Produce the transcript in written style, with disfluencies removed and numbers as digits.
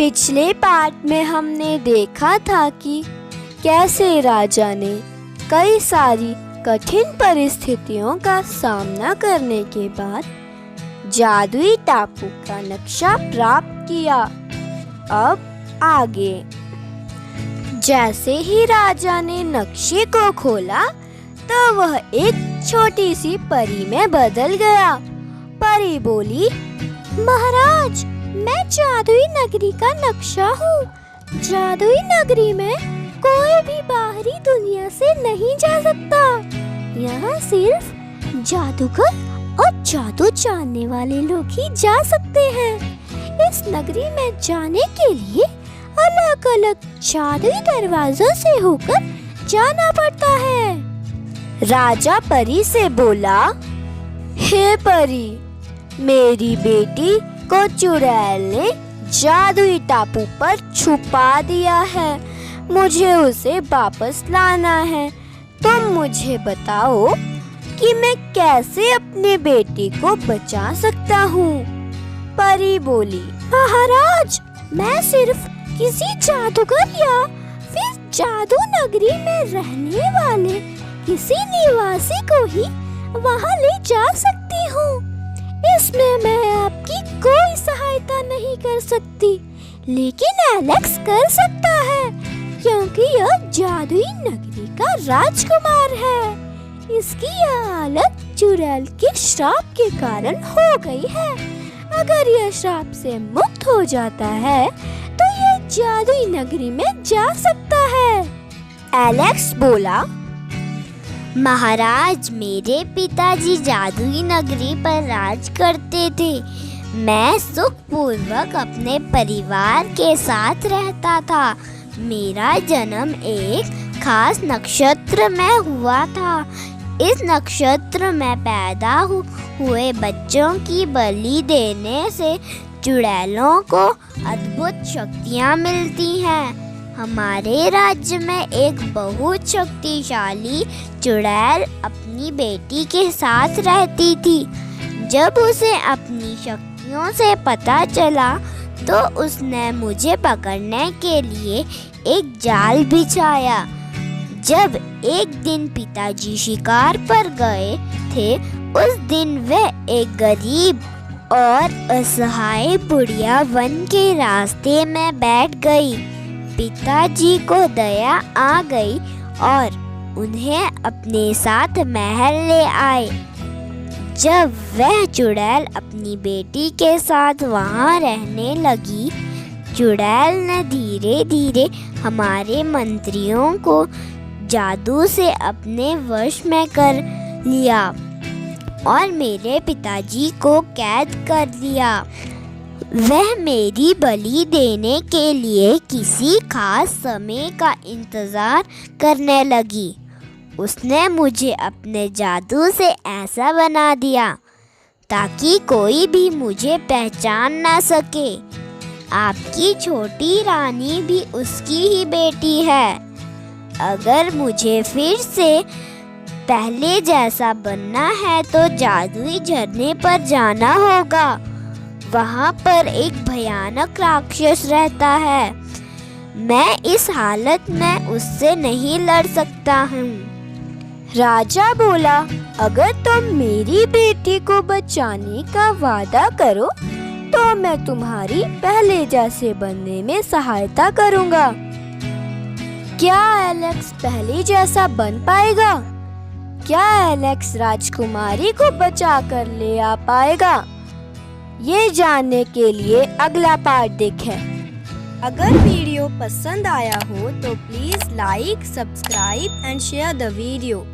पिछले पार्ट में हमने देखा था कि कैसे राजा ने कई सारी कठिन परिस्थितियों का सामना करने के बाद जादुई टापू का नक्शा प्राप्त किया। अब आगे। जैसे ही राजा ने नक्शे को खोला तो वह एक छोटी सी परी में बदल गया। परी बोली, महाराज, मैं जादुई नगरी का नक्शा हूँ। जादुई नगरी में कोई भी बाहरी दुनिया से नहीं जा सकता। यहाँ सिर्फ जादूगर और जादू जानने वाले लोग ही जा सकते हैं। इस नगरी में जाने के लिए अलग अलग जादुई दरवाजों से होकर जाना पड़ता है। राजा परी से बोला, हे परी, मेरी बेटी को चुड़ैल ने जादुई टापू पर छुपा दिया है। मुझे उसे वापस लाना है। तुम मुझे बताओ कि मैं कैसे अपने बेटी को बचा सकता हूँ। परी बोली, महाराज, मैं सिर्फ किसी जादूगर या फिर जादू नगरी में रहने वाले किसी निवासी को ही वहाँ ले जा सकती हूँ। इसमें मैं आपकी कोई सहायता नहीं कर सकती, लेकिन एलेक्स कर सकता है क्योंकि यह जादुई नगरी का राजकुमार है। इसकी यह हालत चुड़ैल के श्राप के कारण हो गई है। अगर यह श्राप से मुक्त हो जाता है तो यह जादुई नगरी में जा सकता है। एलेक्स बोला, महाराज, मेरे पिताजी जादुई नगरी पर राज करते थे। मैं सुखपूर्वक अपने परिवार के साथ रहता था। मेरा जन्म एक खास नक्षत्र में हुआ था। इस नक्षत्र में पैदा हुए बच्चों की बलि देने से चुड़ैलों को अद्भुत शक्तियाँ मिलती हैं। हमारे राज्य में एक बहुत शक्तिशाली चुड़ैल अपनी बेटी के साथ रहती थी। जब उसे अपनी शक्तियों से पता चला तो उसने मुझे पकड़ने के लिए एक जाल बिछाया। जब एक दिन पिताजी शिकार पर गए थे, उस दिन वह एक गरीब और असहाय बुढ़िया वन के रास्ते में बैठ गई। पिताजी को दया आ गई और उन्हें अपने साथ महल ले आए। जब वह चुड़ैल अपनी बेटी के साथ वहाँ रहने लगी, चुड़ैल ने धीरे धीरे हमारे मंत्रियों को जादू से अपने वश में कर लिया और मेरे पिताजी को कैद कर लिया। वह मेरी बलि देने के लिए किसी खास समय का इंतज़ार करने लगी। उसने मुझे अपने जादू से ऐसा बना दिया ताकि कोई भी मुझे पहचान ना सके। आपकी छोटी रानी भी उसकी ही बेटी है। अगर मुझे फिर से पहले जैसा बनना है तो जादुई झरने पर जाना होगा। वहाँ पर एक भयानक राक्षस रहता है। मैं इस हालत में उससे नहीं लड़ सकता हूँ। राजा बोला, अगर तुम मेरी बेटी को बचाने का वादा करो तो मैं तुम्हारी पहले जैसे बनने में सहायता करूँगा। क्या एलेक्स पहले जैसा बन पाएगा? क्या एलेक्स राजकुमारी को बचा कर ले आ पाएगा? ये जानने के लिए अगला पार्ट देखें। अगर वीडियो पसंद आया हो तो please like, subscribe and share the video.